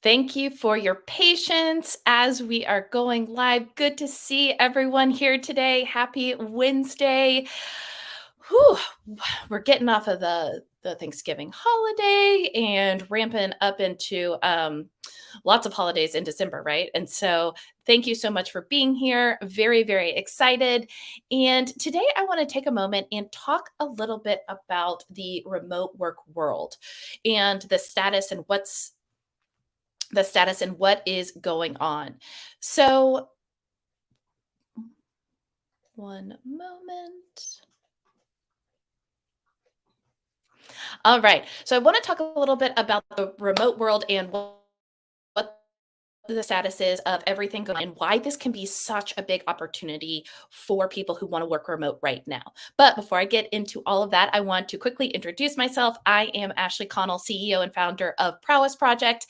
Thank you for your patience as we are going live. Good to see everyone here today. Happy Wednesday. Whew, we're getting off of the Thanksgiving holiday and ramping up into lots of holidays in December, right? And so thank you so much for being here. Very, very excited. And today I want to take a moment and talk a little bit about the remote work world and the status and what is going on. So, one moment. All right. So, I want to talk a little bit about the remote world and what the status is of everything going on and why this can be such a big opportunity for people who want to work remote right now. But before I get into all of that, I want to quickly introduce myself. I am Ashley Connell, CEO and founder of Prowess Project.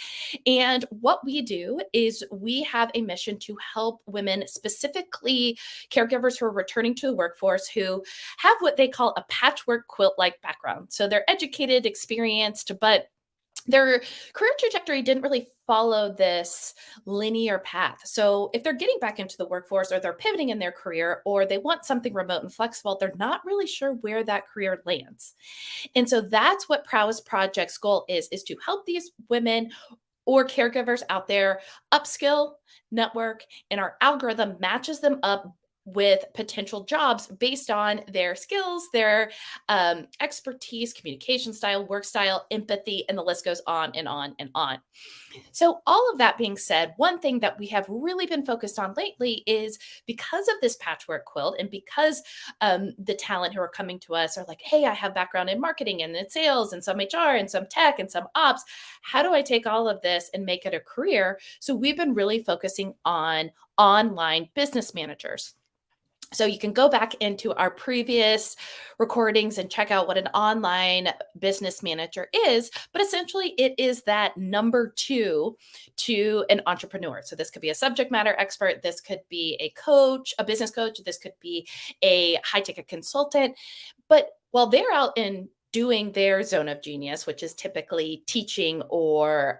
And what we do is we have a mission to help women, specifically caregivers who are returning to the workforce, who have what they call a patchwork quilt like background. So they're educated, experienced, but their career trajectory didn't really follow this linear path. So, if they're getting back into the workforce or they're pivoting in their career or they want something remote and flexible, they're not really sure where that career lands. And so that's what Prowess Project's goal is to help these women or caregivers out there upskill, network, and our algorithm matches them up with potential jobs based on their skills, their expertise, communication style, work style, empathy, and the list goes on and on and on. So, all of that being said, one thing that we have really been focused on lately is because of this patchwork quilt, and because the talent who are coming to us are like, hey, I have background in marketing and in sales, and some HR, and some tech, and some ops. How do I take all of this and make it a career? So, we've been really focusing on online business managers. So you can go back into our previous recordings and check out what an online business manager is. But essentially, it is that number two to an entrepreneur. So this could be a subject matter expert. This could be a coach, a business coach. This could be a high ticket consultant. But while they're out in doing their zone of genius, which is typically teaching or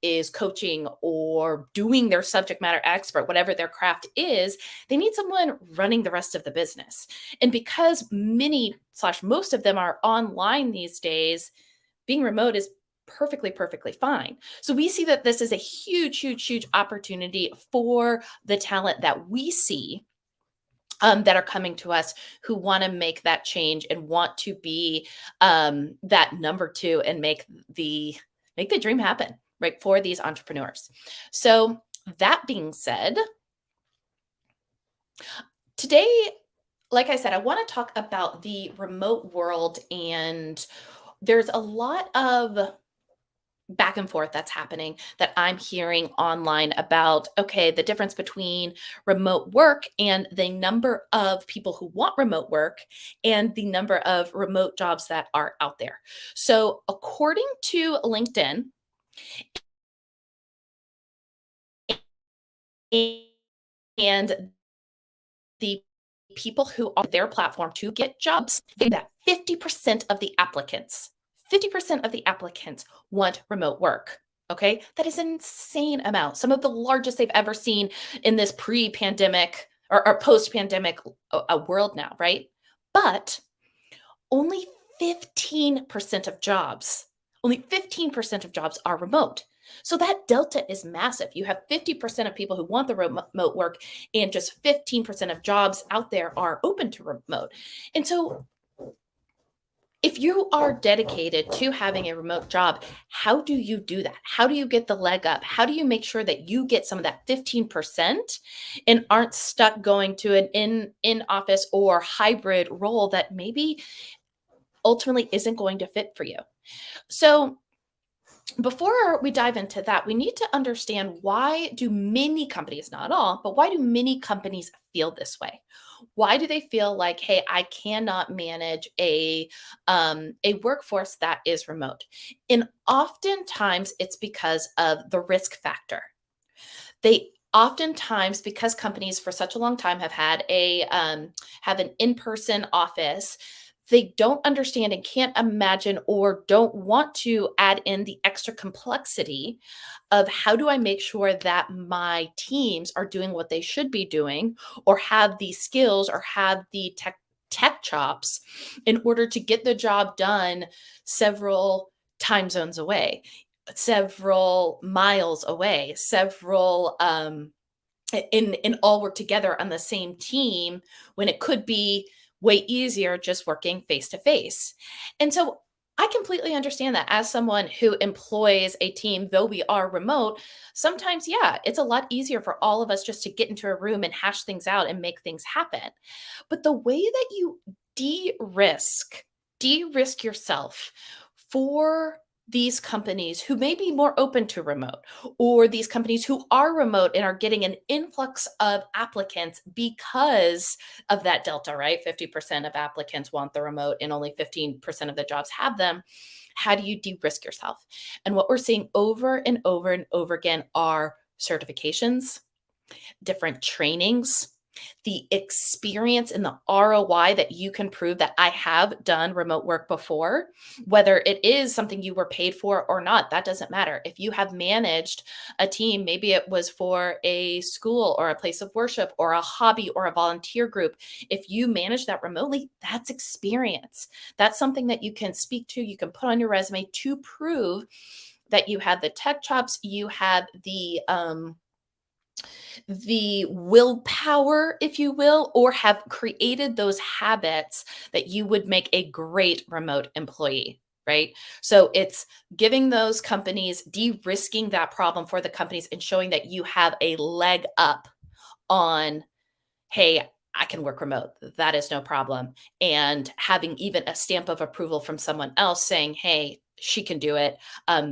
is coaching or doing their subject matter expert, whatever their craft is, they need someone running the rest of the business. And because many slash most of them are online these days, being remote is perfectly fine. So we see that this is a huge opportunity for the talent that we see that are coming to us who want to make that change and want to be that number two and make the dream happen, right, for these entrepreneurs. So that being said, today, like I said, I want to talk about the remote world, and there's a lot of back and forth that's happening that I'm hearing online about, okay, the difference between remote work and the number of people who want remote work and the number of remote jobs that are out there. So, according to LinkedIn and the people who are their platform to get jobs, that 50% of the applicants, 50% of the applicants want remote work. Okay. That is an insane amount. Some of the largest they've ever seen in this pre pandemic or post pandemic world now, right? But only 15% of jobs, only 15% of jobs are remote. So that delta is massive. You have 50% of people who want the remote work, and just 15% of jobs out there are open to remote. And so, if you are dedicated to having a remote job, how do you do that? How do you get the leg up? How do you make sure that you get some of that 15% and aren't stuck going to an in office or hybrid role that maybe ultimately isn't going to fit for you? So, before we dive into that, we need to understand, why do many companies, not all, but why do many companies feel this way? Why do they feel like, hey, I cannot manage a workforce that is remote? And oftentimes it's because of the risk factor. They oftentimes, because companies for such a long time have had have an in-person office, they don't understand and can't imagine or don't want to add in the extra complexity of how do I make sure that my teams are doing what they should be doing or have the skills or have the tech chops in order to get the job done several time zones away, several miles away, several in all work together on the same team when it could be way easier just working face to face. And so I completely understand that as someone who employs a team, though we are remote, sometimes, yeah, it's a lot easier for all of us just to get into a room and hash things out and make things happen. But the way that you de-risk, de-risk yourself for these companies who may be more open to remote, or these companies who are remote and are getting an influx of applicants because of that delta, right? 50% of applicants want the remote and only 15% of the jobs have them. How do you de-risk yourself? And what we're seeing over and over and over again are certifications, different trainings, the experience and the ROI that you can prove that I have done remote work before, whether it is something you were paid for or not, that doesn't matter. If you have managed a team, maybe it was for a school or a place of worship or a hobby or a volunteer group. If you manage that remotely, that's experience. That's something that you can speak to, you can put on your resume to prove that you have the tech chops, you have the willpower, if you will, or have created those habits that you would make a great remote employee, right? So it's giving those companies, de risking that problem for the companies and showing that you have a leg up on, hey, I can work remote. That is no problem. And having even a stamp of approval from someone else saying, hey, she can do it.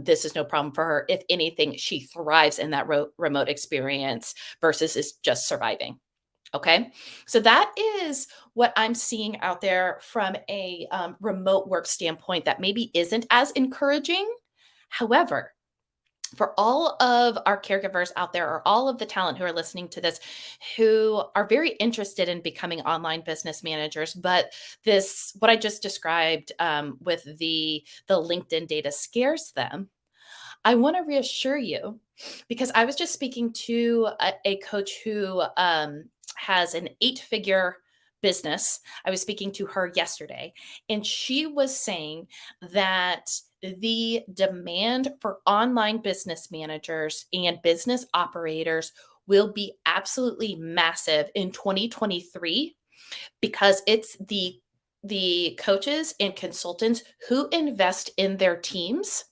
This is no problem for her. If anything, she thrives in that remote experience versus is just surviving. Okay. So that is what I'm seeing out there from a remote work standpoint that maybe isn't as encouraging. However, for all of our caregivers out there or all of the talent who are listening to this who are very interested in becoming online business managers, but this what I just described with the LinkedIn data scares them, I want to reassure you because I was just speaking to a coach who has an 8-figure business. I was speaking to her yesterday, and she was saying that the demand for online business managers and business operators will be absolutely massive in 2023 because it's the coaches and consultants who invest in their teams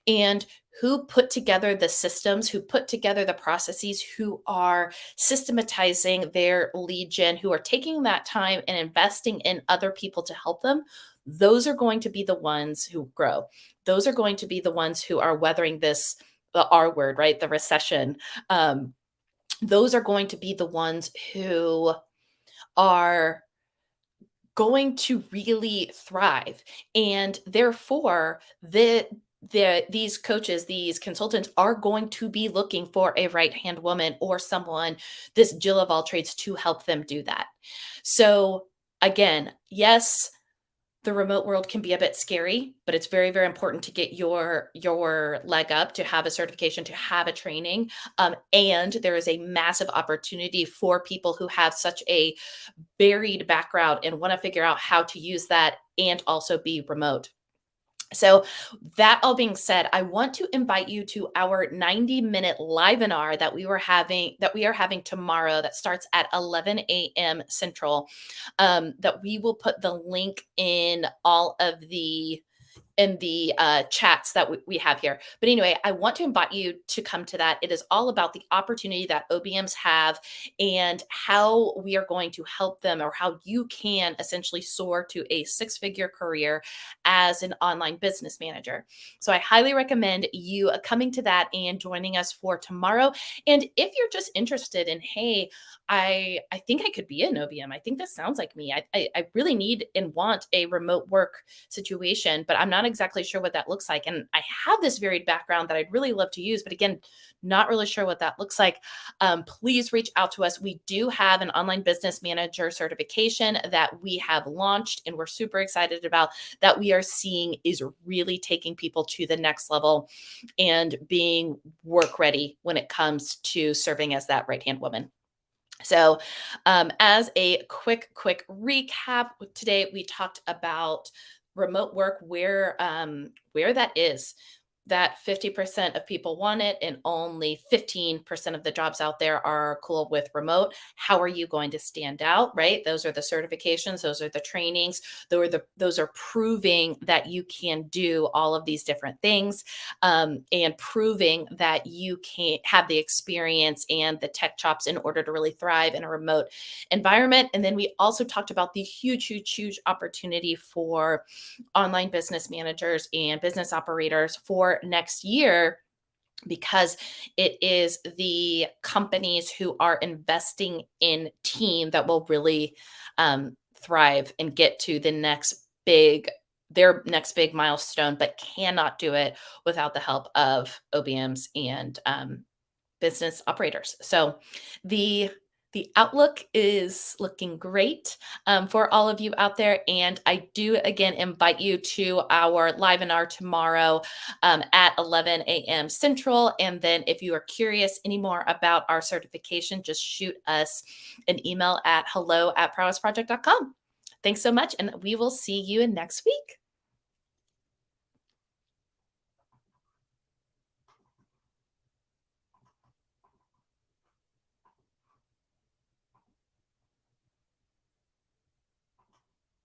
and who put together the systems, who put together the processes, who are systematizing their lead gen, who are taking that time and investing in other people to help them, those are going to be the ones who grow. Those are going to be the ones who are weathering this, the R word, right? The recession. Those are going to be the ones who are going to really thrive. And therefore, these coaches, these consultants are going to be looking for a right-hand woman or someone, this Jill of all trades, to help them do that. So again, yes, the remote world can be a bit scary, but it's very, very important to get your leg up, to have a certification, to have a training. And there is a massive opportunity for people who have such a varied background and want to figure out how to use that and also be remote. So, that all being said, I want to invite you to our 90-minute live-inar that we are having tomorrow that starts at 11 a.m. Central. That we will put the link in the chats that we have here. But anyway, I want to invite you to come to that. It is all about the opportunity that OBMs have and how we are going to help them, or how you can essentially soar to a 6-figure career as an online business manager. So I highly recommend you coming to that and joining us for tomorrow. And if you're just interested in, hey, I think I could be an OBM. I think this sounds like me. I really need and want a remote work situation, but I'm not exactly sure what that looks like. And I have this varied background that I'd really love to use, but again, not really sure what that looks like. Please reach out to us. We do have an online business manager certification that we have launched and we're super excited about, that we are seeing is really taking people to the next level and being work ready when it comes to serving as that right hand woman. So, as a quick recap, today we talked about remote work, where that is. That 50% of people want it, and only 15% of the jobs out there are cool with remote. How are you going to stand out, right? Those are the certifications, those are the trainings, those are proving that you can do all of these different things, and proving that you can have the experience and the tech chops in order to really thrive in a remote environment. And then we also talked about the huge opportunity for online business managers and business operators for next year, because it is the companies who are investing in team that will really thrive and get to their next big milestone, but cannot do it without the help of OBMs and business operators. So the the outlook is looking great for all of you out there. And I do again invite you to our live webinar tomorrow at 11 a.m. Central. And then if you are curious any more about our certification, just shoot us an email at hello@prowessproject.com. Thanks so much. And we will see you next week.